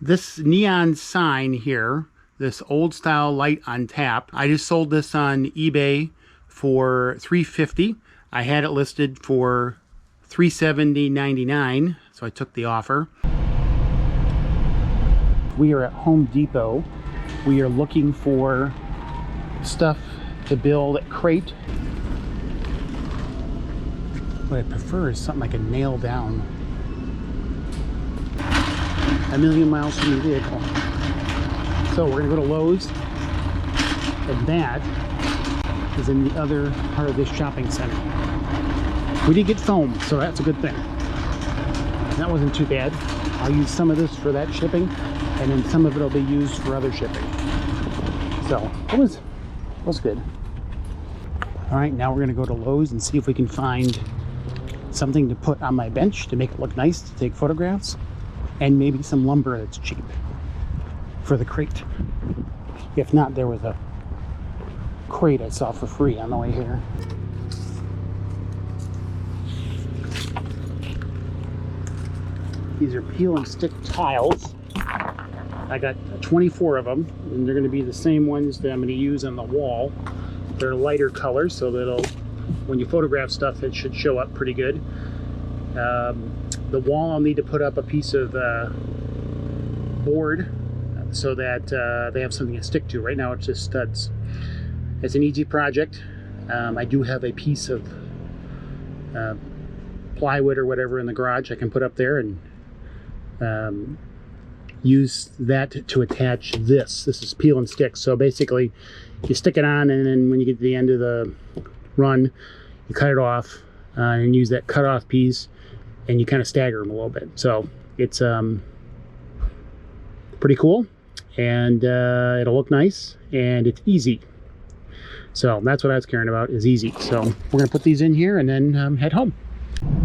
this neon sign here, this old style light on tap, I just sold this on eBay for $350. I had it listed for $370.99, so I took the offer. We are at Home Depot. We are looking for stuff to build a crate. What I prefer is something I can nail down. A million miles from the vehicle. So we're gonna go to Lowe's, and that is in the other part of this shopping center. We did get foam, so that's a good thing. That wasn't too bad. I'll use some of this for that shipping, and then some of it will be used for other shipping. So it was good. All right, now we're gonna go to Lowe's and see if we can find something to put on my bench to make it look nice, to take photographs, and maybe some lumber that's cheap for the crate. If not, there was a crate I saw for free on the way here. These are peel and stick tiles. I got 24 of them, and they're going to be the same ones that I'm going to use on the wall. They're lighter colors, so that'll, when you photograph stuff, it should show up pretty good. The wall, I'll need to put up a piece of board so that they have something to stick to. Right now it's just studs. It's an easy project. I do have a piece of plywood or whatever in the garage I can put up there and use that to attach this. This is peel and stick. So basically you stick it on, and then when you get to the end of the run, you cut it off and use that cut off piece, and you kind of stagger them a little bit. So it's pretty cool, and it'll look nice, and it's easy. So that's what I was caring about, is easy. So we're gonna put these in here and then head home.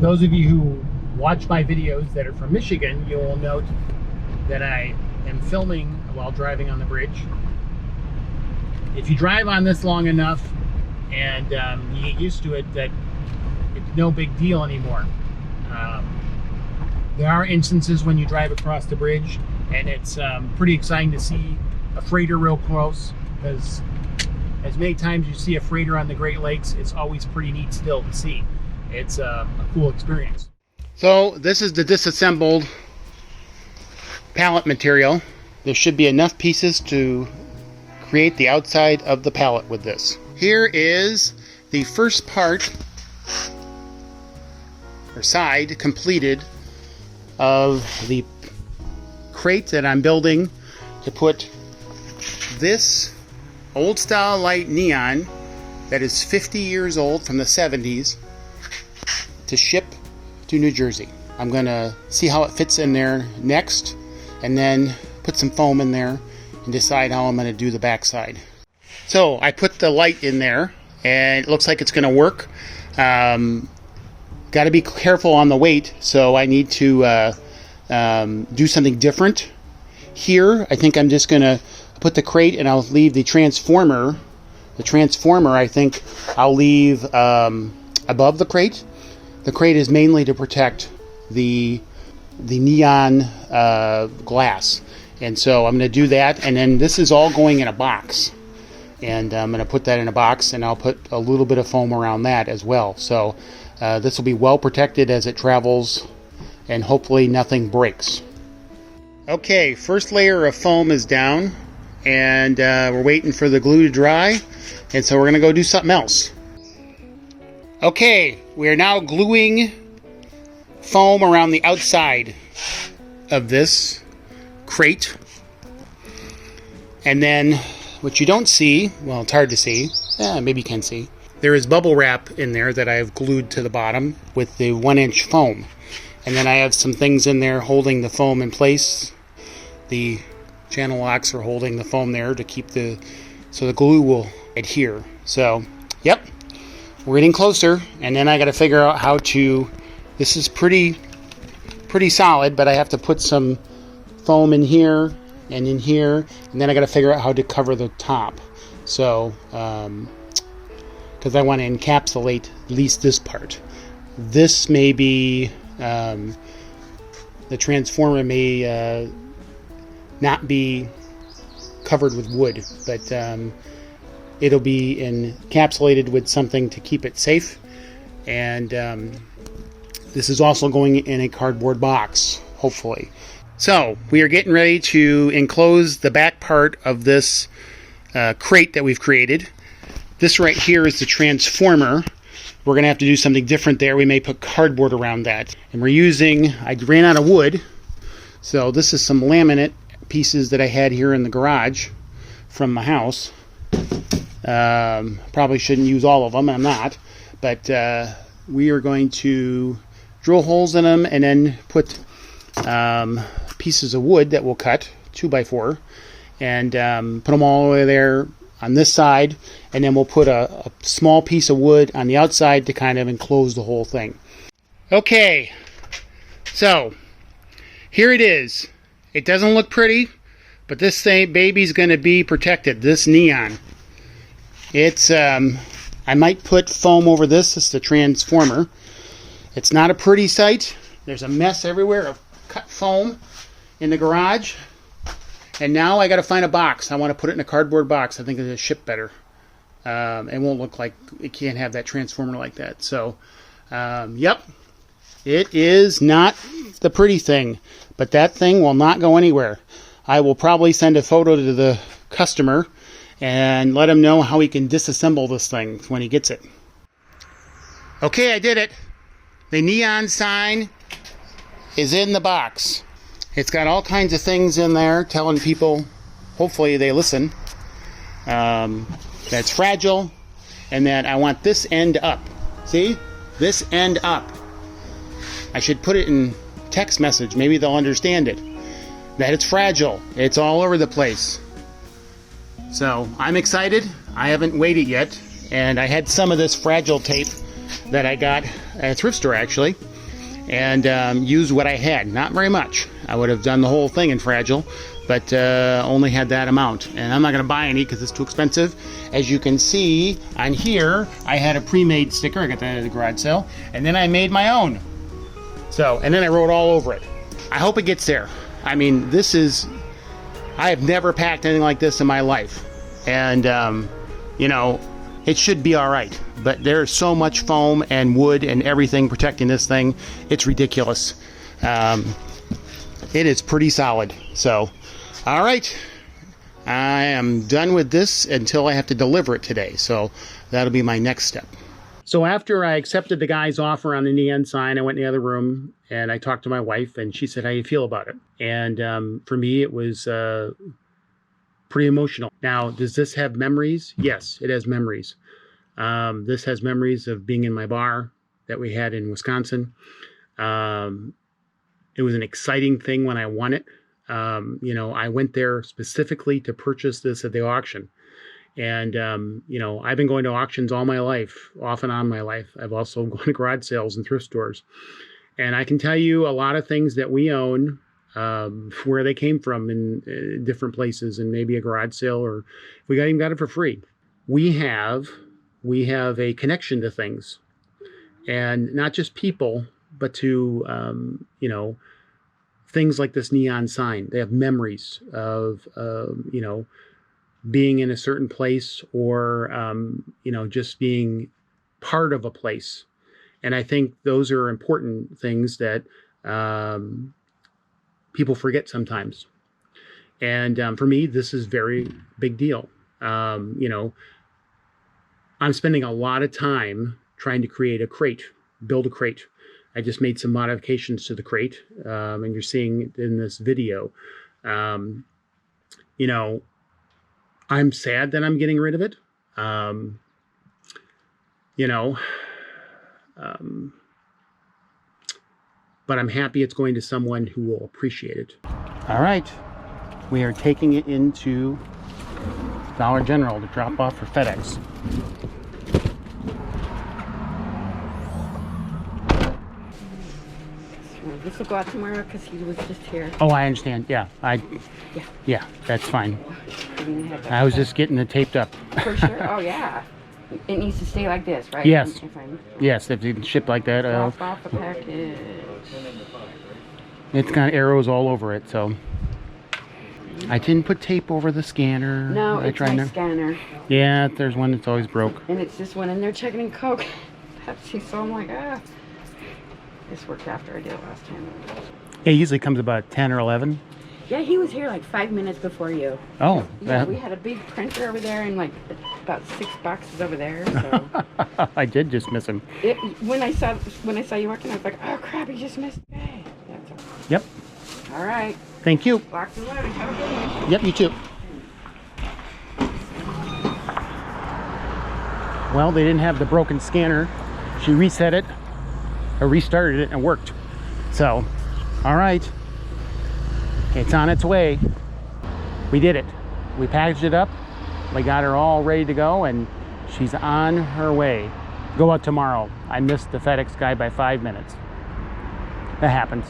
Those of you who watch my videos that are from Michigan, you will note that I am filming while driving on the bridge. If you drive on this long enough and you get used to it, that it's no big deal anymore. There are instances when you drive across the bridge and it's pretty exciting to see a freighter real close, because as many times you see a freighter on the Great Lakes, it's always pretty neat still to see. It's a cool experience. So this is the disassembled pallet material. There should be enough pieces to create the outside of the pallet with this. Here is the first part or side completed of the crate that I'm building to put this old style light neon that is 50 years old, from the 70s, to ship to New Jersey. I'm gonna see how it fits in there next, and then put some foam in there and decide how I'm gonna do the backside. So I put the light in there and it looks like it's gonna work. Got to be careful on the weight, so I need to do something different. Here, I think I'm just gonna put the crate, and I'll leave the transformer. The transformer, I think I'll leave above the crate. The crate is mainly to protect the neon glass, and so I'm going to do that. And then this is all going in a box, and I'm going to put that in a box, and I'll put a little bit of foam around that as well. So this will be well protected as it travels, and hopefully nothing breaks. Okay, first layer of foam is down, and we're waiting for the glue to dry, and so we're going to go do something else. Okay, we are now gluing foam around the outside of this crate. And then what you don't see, well, it's hard to see, maybe you can see, there is bubble wrap in there that I have glued to the bottom with the 1-inch foam. And then I have some things in there holding the foam in place. The channel locks are holding the foam there to keep so the glue will adhere. So, yep, we're getting closer, and then I got to figure out how to, this is pretty solid, but I have to put some foam in here and in here, and then I got to figure out how to cover the top. So, because I want to encapsulate at least this part. This may be, the transformer may not be covered with wood, but it'll be encapsulated with something to keep it safe. And this is also going in a cardboard box, hopefully. So we are getting ready to enclose the back part of this crate that we've created. This right here is the transformer. We're going to have to do something different there. We may put cardboard around that. And we're using, I ran out of wood, so this is some laminate pieces that I had here in the garage from my house. Probably shouldn't use all of them, I'm not. But we are going to drill holes in them and then put pieces of wood that we'll cut, 2x4, and put them all the way there on this side, and then we'll put a small piece of wood on the outside to kind of enclose the whole thing. Okay, so here it is. It doesn't look pretty, but this thing, baby's going to be protected. This neon. It's I might put foam over this. This is the transformer. It's not a pretty sight. There's a mess everywhere of cut foam in the garage. And now I got to find a box. I want to put it in a cardboard box. I think it'll ship better. It won't look like it can't have that transformer like that. So, yep. It is not the pretty thing, but that thing will not go anywhere. I will probably send a photo to the customer and let him know how he can disassemble this thing when he gets it. Okay, I did it. The neon sign is in the box. It's got all kinds of things in there telling people, hopefully they listen, that's fragile and that I want this end up. See? This end up. I should put it in text message. Maybe they'll understand it. That it's fragile. It's all over the place. So I'm excited. I haven't weighed it yet. And I had some of this fragile tape that I got at a thrift store actually. And used what I had. Not very much. I would have done the whole thing in fragile, but only had that amount. And I'm not going to buy any because it's too expensive. As you can see on here, I had a pre-made sticker. I got that at the garage sale. And then I made my own. So, and then I wrote all over it. I hope it gets there. I mean, this is, I have never packed anything like this in my life. And, you know, it should be all right. But there's so much foam and wood and everything protecting this thing. It's ridiculous. It is pretty solid. So, all right. I am done with this until I have to deliver it today. So that'll be my next step. So after I accepted the guy's offer on the neon sign, I went in the other room and I talked to my wife and she said, how do you feel about it? And for me, it was pretty emotional. Now, does this have memories? Yes, it has memories. This has memories of being in my bar that we had in Wisconsin. It was an exciting thing when I won it. You know, I went there specifically to purchase this at the auction. And, you know, I've been going to auctions all my life, off and on my life. I've also gone to garage sales and thrift stores. And I can tell you a lot of things that we own, where they came from in different places and maybe a garage sale, or we even got it for free. We have a connection to things, and not just people, but to, you know, things like this neon sign. They have memories of, you know, being in a certain place or, you know, just being part of a place. And I think those are important things that people forget sometimes. And for me, this is very big deal. You know, I'm spending a lot of time trying to create a crate, build a crate. I just made some modifications to the crate, and you're seeing it in this video. You know, I'm sad that I'm getting rid of it. You know, but I'm happy it's going to someone who will appreciate it. All right, we are taking it into Dollar General to drop off for FedEx. This will go out tomorrow because he was just here. Oh, I understand. Yeah, yeah, that's fine. I was just getting it taped up. For sure. Oh yeah, it needs to stay like this, right? Yes. Yes, if you ship like that. Drop off a package. It's got arrows all over it, so. I didn't put tape over the scanner. No, I it's tried my to. scanner. Yeah, there's one that's always broke. And it's this one, and they're checking in Coke. Pepsi, so I'm like, ah. This worked after I did it last time. It usually comes about 10 or 11. Yeah, he was here like 5 minutes before you. Oh. Yeah, we had a big printer over there and like about 6 boxes over there. So I did just miss him. when I saw you walking, I was like, oh crap, he just missed. Hey, that's all. Yep. All right. Thank you. Locked and loaded. Have a good one. Yep, you too. Well, they didn't have the broken scanner. She reset it, or restarted it, and it worked. So, all right. It's on its way. We did it. We packaged it up. We got her all ready to go, and she's on her way. Go out tomorrow. I missed the FedEx guy by 5 minutes. That happens.